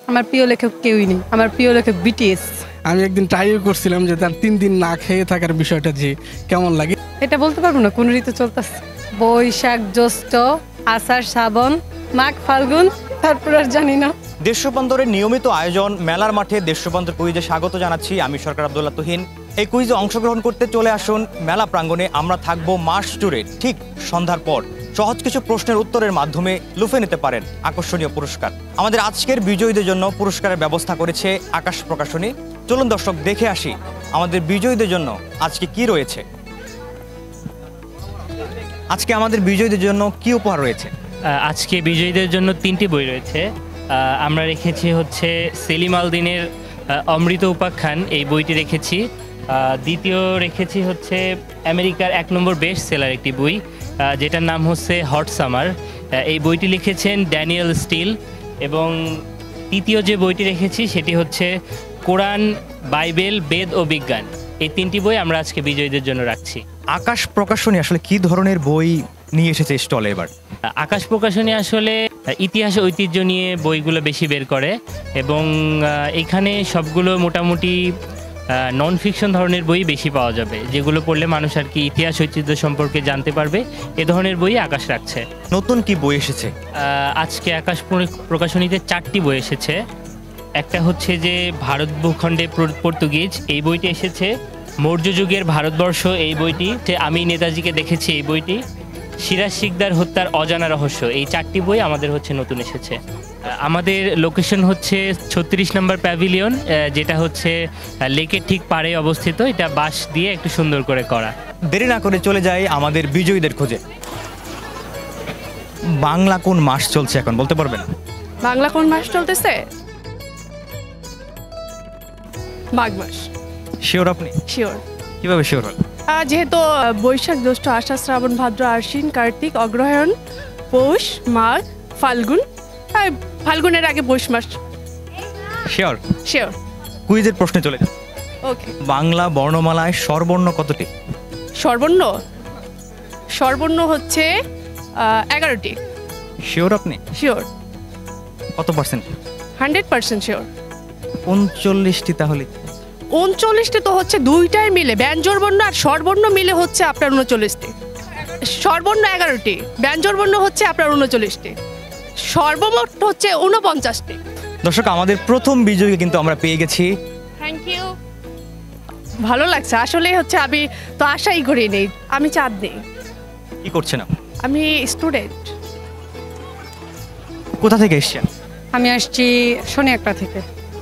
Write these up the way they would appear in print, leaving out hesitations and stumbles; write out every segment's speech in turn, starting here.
আমার প্রিয় লেখক কেউই নেই, আমার প্রিয় লেখক বিটিএস। আমি একদিন ট্রাইও করছিলাম যে তার 3 দিন না খেয়ে থাকার বিষয়টা যে কেমন লাগে। এটা বলতে পারবো না কোন ঋতু চলতেছে। বৈশাখ, জ্যৈষ্ঠ, আষাঢ়, শ্রাবণ, মাঘ, ফাল্গুন, তারপর আর জানি না। দেশ রূপান্তরের নিয়মিত আয়োজন মেলার মাঠে দেশ রূপান্তর কুইজে স্বাগত জানাচ্ছি। আমি সরকার আব্দুল্লাহ তুহিন। এই কুইজে অংশগ্রহণ করতে চলে আসুন মেলা প্রাঙ্গণে। আমরা থাকবো মাস জুড়ে ঠিক সন্ধ্যার পর। সহজ কিছু প্রশ্নের উত্তরের মাধ্যমে লুফে নিতে পারেন আকর্ষণীয় পুরস্কার। আমাদের আজকের বিজয়ীদের জন্য পুরস্কারের ব্যবস্থা করেছে আকাশ প্রকাশনী। চলুন দর্শক দেখে আসি আমাদের বিজয়ীদের জন্য আজকে কি রয়েছে। আজকে আমাদের বিজয়ীদের জন্য কি উপহার রয়েছে? আজকে বিজয়ীদের জন্য 3টি বই রয়েছে। আমরা রেখেছি হচ্ছে সেলিম আল দিনের অমৃত উপাখ্যান, এই বইটি রেখেছি। দ্বিতীয় রেখেছি হচ্ছে আমেরিকার 1 নম্বর বেস্ট সেলার একটি বই, যেটার নাম হচ্ছে হট সামার। এই বইটি লিখেছেন ড্যানিয়েল স্টিল। এবং তৃতীয় যে বইটি রেখেছি সেটি হচ্ছে কোরআন, বাইবেল, বেদ ও বিজ্ঞান। এই 3টি বই আমরা আজকে বিজয়ীদের জন্য রাখছি। আকাশ প্রকাশনী আসলে কি ধরনের বই নিয়ে এসেছে স্টলে এবার? আকাশ প্রকাশনী আসলে ইতিহাস ঐতিহ্য নিয়ে বইগুলো বেশি বের করে এবং এখানে সবগুলো মোটামুটি নন ফিকশন ধরনের বই বেশি পাওয়া যাবে, যেগুলো পড়লে মানুষ আর কি ইতিহাস ঐতিহ্য সম্পর্কে জানতে পারবে। এ ধরনের বই আকাশ রাখছে। নতুন কি বই এসেছে? আজকে আকাশ প্রকাশনীতে 4টি বই এসেছে। একটা হচ্ছে যে ভারত ভূখণ্ডে পর্তুগিজ, এই বইটি এসেছে। মৌর্য যুগের ভারতবর্ষ, এই বইটি। আমি নেতাজিকে দেখেছি, এই বইটি। সিরাজ শিকদার হত্যার অজানা রহস্য, এই 4টি বই আমাদের হচ্ছে নতুন এসেছে। আমাদের লোকেশন হচ্ছে 36 নম্বর প্যাভিলিয়ন, যেটা হচ্ছে লেকের ঠিক পাড়ে অবস্থিত। এটা বাঁশ দিয়ে একটু সুন্দর করে করা। দেরি না করে চলে যাই আমাদের বিজয়ীদের খোঁজে। বাংলা কোন মাস চলছে এখন বলতে পারবেন? বাংলা কোন মাস চলতেছে? মাঘ মাস। শিওর আপনি? শিওর। কিভাবে শিওর হল? যেহেতু বৈশাখ, জ্যৈষ্ঠ, আষাঢ়, শ্রাবণ, ভাদ্র, আশ্বিন, কার্তিক, অগ্রহায়ণ, পৌষ, মাঘ, ফাল্গুন। ফাল্গুনের আগে পৌষ মাস। শিওর? শিওর। কুইজের প্রশ্নে চলে যান। ওকে। বাংলা বর্ণমালায় স্বরবর্ণ কতটি? সর্বর্ণ? সর্বর্ণ হচ্ছে 11টি। শিওর আপনি? শিওর। কত পার্সেন্ট? 100% শিওর। 39টি। তাহলে 39টি তো হচ্ছে দুইটাই মিলে, ব্যঞ্জন বর্ণ আর স্বরবর্ণ মিলে হচ্ছে আপনার 39টি। স্বরবর্ণ 11টি, ব্যঞ্জন বর্ণ হচ্ছে আপনার 39টি, সর্বমোট হচ্ছে 49টি। দর্শক, আমাদের প্রথম বিজয়ীকে কিন্তু আমরা পেয়ে গেছি। Thank you. ভালো লাগছে আসলে। হচ্ছে আমি তো আশাই করি নেই। আমি চাঁদ নেই। কি করছেন আপনি? আমি স্টুডেন্ট। কোথা থেকে এসেছেন? আমি আসছি সোনিয়াকড়া থেকে।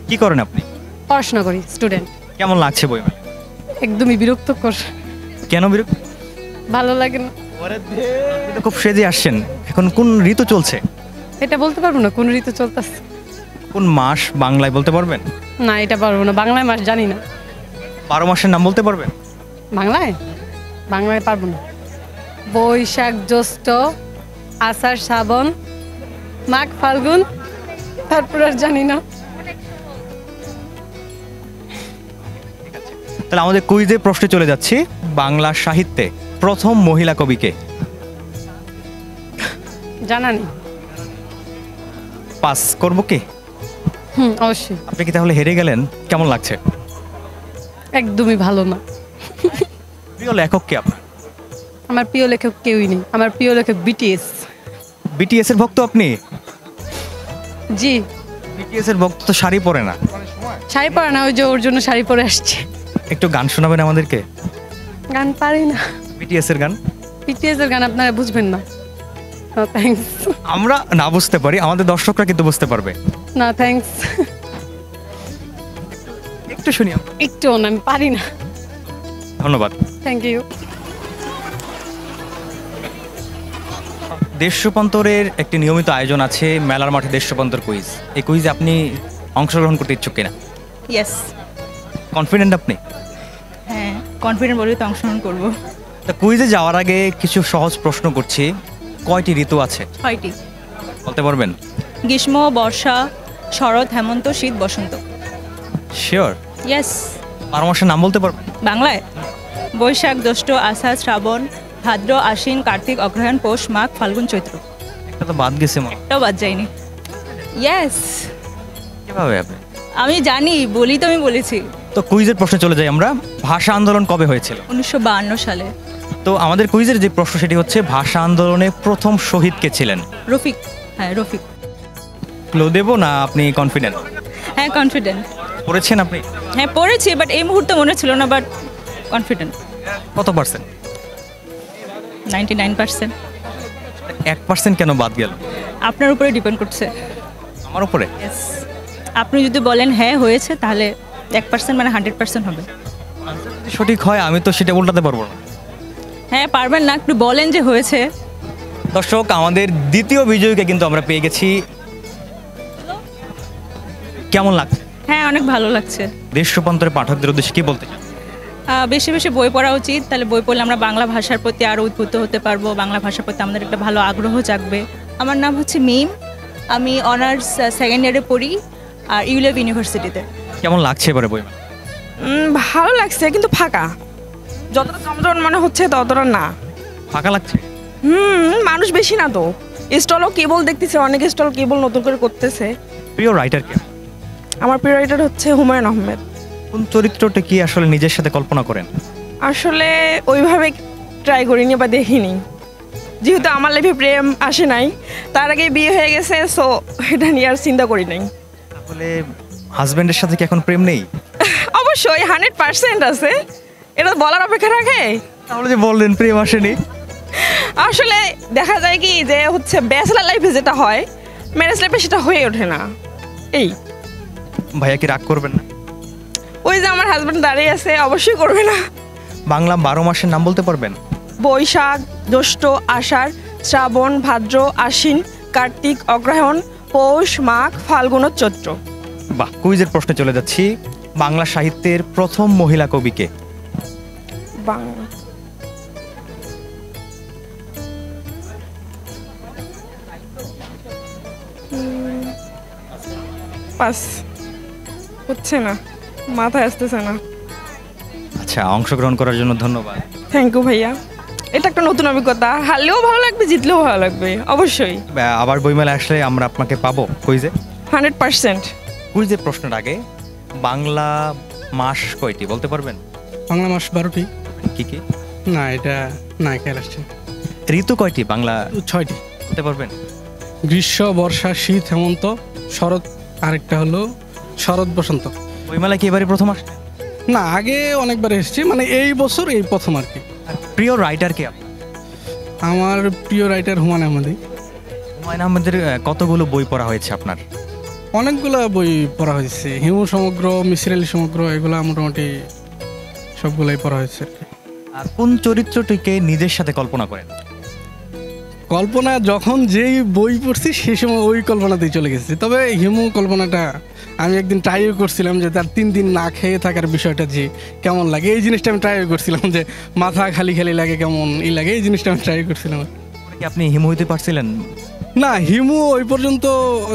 কি করেন আপনি? পড়াশোনা করি, স্টুডেন্ট। কেমন লাগছে বইমেলা? একদমই বিরক্তকর। কেন বিরক্ত? ভালো লাগে না। আপনি তো খুব সেজে আসছেন। এখন কোন ঋতু চলছে? এটা বলতে পারবো না কোন ঋতু চলতেছে। কোন মাস বাংলায় বলতে পারবেন? না, এটা পারবো না। বাংলায় মাস জানি না। 12 মাসের নাম বলতে পারবেন? বাংলায় বাংলায় পারবো না। বৈশাখ, জ্যৈষ্ঠ, আষাঢ়, শ্রাবণ, মাঘ, ফাল্গুন, তারপর আর জানি না। তাহলে আমাদের কুইজে প্রশ্নে চলে যাচ্ছি। বাংলা সাহিত্যে প্রথম মহিলা কবিকে? জানা নেই। পাস করব কি? অবশ্যই। আপনি কি তাহলে হেরে গেলেন? কেমন লাগছে? একদমই ভালো না। প্রিয় লেখক কে আপনার? আমার প্রিয় লেখক কেউই নেই, আমার প্রিয় লেখক বিটিএস। বিটিএস এর ভক্ত আপনি? জি। বিটিএস এর ভক্ত তো শাড়ি পরে না। শাড়ি পরে না, ওই যে ওর জন্য শাড়ি পরে আসছে। একটু গান শোনাবেন আমাদেরকে? গান পারি না। বিটিএস এর গান? বিটিএস এর গান আপনারা বুঝবেন না। থ্যাঙ্কস। আমরা না বুঝতে পারি, আমাদের দর্শকরা কিন্তু বুঝতে পারবে। না, থ্যাঙ্কস। একটু শুনি। একটু না, আমি পারি না। ধন্যবাদ। Thank you. দেশ রূপান্তরের একটি নিয়মিত আয়োজন আছে মেলার মাঠে দেশ রূপান্তর কুইজ। এই কুইজে আপনি অংশগ্রহণ করতে ইচ্ছুক কিনা? ইয়েস। কনফিডেন্ট আপনি? হ্যাঁ, কনফিডেন্ট বলেই তো অংশগ্রহণ করবো। তা কুইজে যাওয়ার আগে কিছু সহজ প্রশ্ন করছি। কয়টি ঋতু আছে 6টি। বলতে পারবেন? গ্রীষ্ম, বর্ষা, শরৎ, হেমন্ত, শীত, বসন্ত। শিওর? ইয়েস। 12 মাসের নাম বলতে পারবেন? বাংলায় বৈশাখ, জ্যৈষ্ঠ, আষাঢ়, শ্রাবণ, ভাদ্র, আশ্বিন, কার্তিক, অগ্রহায়ণ, পৌষ, মাঘ, ফাল্গুন, চৈত্র। একটা তো বাদ গেছে মনে। এটাও বাদ যায়নি। ইয়েস। কিভাবে আপনি? আমি জানি, বলি তো, আমি বলেছি তো কুইজের প্রশ্নে চলে যাই আমরা। ভাষা আন্দোলন কবে হয়েছিল? 1952 সালে। তো আমাদের কুইজের যে প্রশ্ন সেটি হচ্ছে ভাষা আন্দোলনে প্রথম শহীদ কে ছিলেন? রফিক। হ্যাঁ, রফিক। ক্লু দেবো না আপনি কনফিডেন্ট? হ্যাঁ, কনফিডেন্ট। পড়েছেন আপনি? হ্যাঁ, পড়েছি, বাট এই মুহূর্তে মনে ছিল না, বাট কনফিডেন্ট। কত পার্সেন্ট? 99%। 1% কেন বাদ গেল? আপনার উপরে ডিপেন্ড করছে। আমার উপরে? Yes. আপনি যদি বলেন হ্যাঁ হয়েছে, তাহলে 1% মানে 100% হবে। যদি সঠিক হয় আমি তো সেটা উল্টাতে পারবো না। হ্যাঁ, পারবেন না, একটু বলেন যে হয়েছে। দর্শক, আমাদের দ্বিতীয় বিজয়ীকে কিন্তু আমরা পেয়ে গেছি। কেমন লাগছে? হ্যাঁ, অনেক ভালো লাগছে। দেশ রূপান্তরের পাঠকদের উদ্দেশ্যে কি বলতে চান? বেশি বেশি বই পড়া উচিত, তাহলে বই পড়লে আমরা বাংলা ভাষার প্রতি আরও উদ্বুদ্ধ হতে পারবো, বাংলা ভাষার প্রতি আমাদের একটা ভালো আগ্রহ জাগবে। আমার নাম হচ্ছে মিম, আমি অনার্স সেকেন্ড ইয়ারে পড়ি আর ইউলেভ ইউনিভার্সিটিতে। কেমন লাগছে এবারে বইমেলা? ভালো লাগছে, কিন্তু ফাঁকা। যতটা জমজমাট মনে হচ্ছে ততটা না। ফাঁকা লাগছে? মানুষ বেশি না তো। স্টলও কেবল দেখতেছে, অনেক স্টল কেবল নতুন করে করতেছে। প্রিয় রাইটার কে? আমার প্রিয় রাইটার হচ্ছে হুমায়ুন আহমেদ। কোন চরিত্রটা কি আসলে নিজের সাথে কল্পনা করেন? আসলে ওইভাবে ট্রাই করিনি বা দেখিনি, যেহেতু আমার লাইফে প্রেম আসে নাই, তার আগে বিয়ে হয়ে গেছে, সো এটা নিয়ে আর চিন্তা করি নাই। তাহলে হাজবেন্ডের সাথে কি এখন প্রেম নেই? অবশ্যই 100% আছে, এটা বলার অপেক্ষা রাখে। তাহলে যে বললেন প্রেম আসেনি। আসলে দেখা যায় কি যে হচ্ছে ব্যাচেলার লাইফে যেটা হয়, ম্যারেজ লাইফে সেটা হয়ে ওঠে না। এই ভাইয়া কি রাগ করবেন না? ওই যে আমার হাজবেন্ড দাঁড়িয়ে আছে, অবশ্যই করবে না। বাংলা 12 মাসের নাম বলতে পারবেন? বৈশাখ, জ্যৈষ্ঠ, আষাঢ়, শ্রাবণ, ভাদ্র, আশ্বিন, কার্তিক, অগ্রহায়ণ, পৌষ, মাঘ, ফাল্গুন ও চৈত্র। বাহ, কুইজের প্রশ্নে চলে যাচ্ছি। বাংলা সাহিত্যের প্রথম মহিলা কবি কে? বাংলা পাস হচ্ছে না, মাথায় আসতেছে না। আচ্ছা, অংশগ্রহণ করার জন্য ধন্যবাদ। থ্যাংক ইউ ভাইয়া, এটা একটা নতুন অভিজ্ঞতা। হারলেও ভালো লাগবে, জিতলেও ভালো লাগবে, অবশ্যই। আবার বইমেলা আসলে আমরা আপনাকে পাবো কুইজে? 100%। কুইজের প্রশ্নের আগে বাংলা মাস কয়টি বলতে পারবেন? বাংলা মাস 12টি। কি কি? না, এটা না, খেয়াল আসছে। ঋতু কয়টি বাংলা? 6টি। বলতে পারবেন? গ্রীষ্ম, বর্ষা, শীত, হেমন্ত, শরৎ, আরেকটা হলো শরৎ, বসন্ত। বইমেলা কি এবারে প্রথম আসছে? না, আগে অনেকবার এসেছি, মানে এই বছর এই প্রথম আর কি। আর প্রিয় রাইটার কে আপনার? আমার প্রিয় রাইটার হুমায়ুন আহমেদ। হুমায়ুন আহমেদের কতগুলো বই পড়া হয়েছে আপনার? অনেকগুলো বই পড়া হয়েছে, হিমু সমগ্র, মিসির আলী সমগ্র, এগুলো মোটামুটি সবগুলোই পড়া হয়েছে আর কি। আর কোন চরিত্রটিকে নিজের সাথে কল্পনা করেন? কল্পনা যখন যেই বই পড়ছি সেই সময় ওই কল্পনাতেই চলে গেছি। তবে হিমু কল্পনাটা আমি একদিন ট্রাইও করছিলাম, যে তার 3 দিন না খেয়ে থাকার বিষয়টা যে কেমন লাগে, এই জিনিসটা আমি ট্রাইও করছিলাম, যে মাথা খালি খালি লাগে, কেমন লাগে, এই জিনিসটা আমি ট্রাই করছিলাম। কি আপনি হিমু হইতে পারছিলেন? না, হিমু ওই পর্যন্ত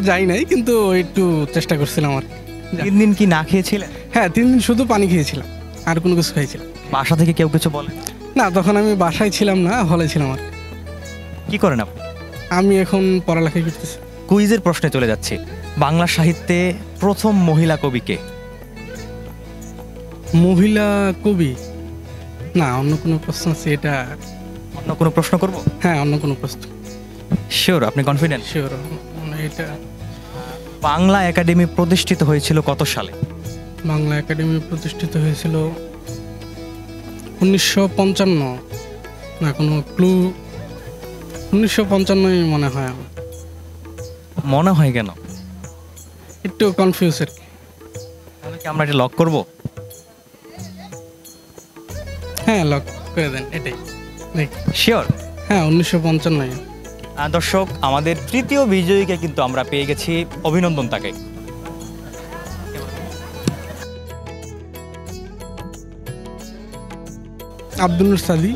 যাই নাই, কিন্তু একটু চেষ্টা করছিলাম আর কি। 3 দিন কি না খেয়েছিলেন? হ্যাঁ, 3 দিন শুধু পানি খেয়েছিলাম, আর কোনো কিছু খাইছিলাম। বাসা থেকে কেউ কিছু বলে? না, তখন আমি বাসায় ছিলাম না, হলে ছিলাম আর কি। কি করেন আপনি? আমি এখন পড়ালেখা করতেছি। কুইজের প্রশ্নে চলে যাচ্ছে। বাংলা সাহিত্যে প্রথম মহিলা কবি কে? মহিলা কবি? না, অন্য কোনো প্রশ্ন আছে এটা? অন্য কোনো প্রশ্ন করব? হ্যাঁ, অন্য কোনো প্রশ্ন। শিওর? আপনি কনফিডেন্ট? শিওর। এটা বাংলা একাডেমি প্রতিষ্ঠিত হয়েছিল কত সালে? বাংলা একাডেমি প্রতিষ্ঠিত হয়েছিল 1955। না, কোনো ক্লু? 1955 মনে হয় আমার। মনে হয় কেন? একটু কনফিউজ আর কি। তাহলে কি আমরা এটা লক করব? হ্যাঁ, লক করে দেন, এটাই দেখ। শিওর? হ্যাঁ, 1955। দর্শক, আমাদের তৃতীয় বিজয়ীকে কিন্তু আমরা পেয়ে গেছি। অভিনন্দন তাকে। আব্দুল নূর সাদি,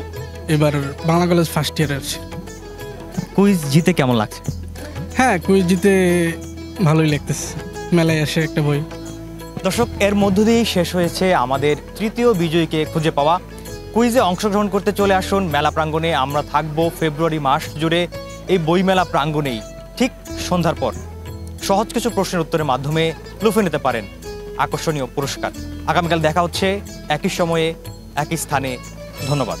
এবার বাংলা কলেজ ফার্স্ট ইয়ারে আছে। কুইজ জিতে কেমন লাগছে? হ্যাঁ, কুইজ জিতে ভালোই লাগতেছে, মেলায় আসে একটা বই। দর্শক, এর মধ্য দিয়েই শেষ হয়েছে আমাদের তৃতীয় বিজয়ীকে খুঁজে পাওয়া। কুইজে অংশগ্রহণ করতে চলে আসুন মেলা প্রাঙ্গণে। আমরা থাকবো ফেব্রুয়ারি মাস জুড়ে এই বইমেলা প্রাঙ্গণেই, ঠিক সন্ধ্যার পর। সহজ কিছু প্রশ্নের উত্তরের মাধ্যমে লুফে নিতে পারেন আকর্ষণীয় পুরস্কার। আগামীকাল দেখা হচ্ছে একই সময়ে একই স্থানে। ধন্যবাদ।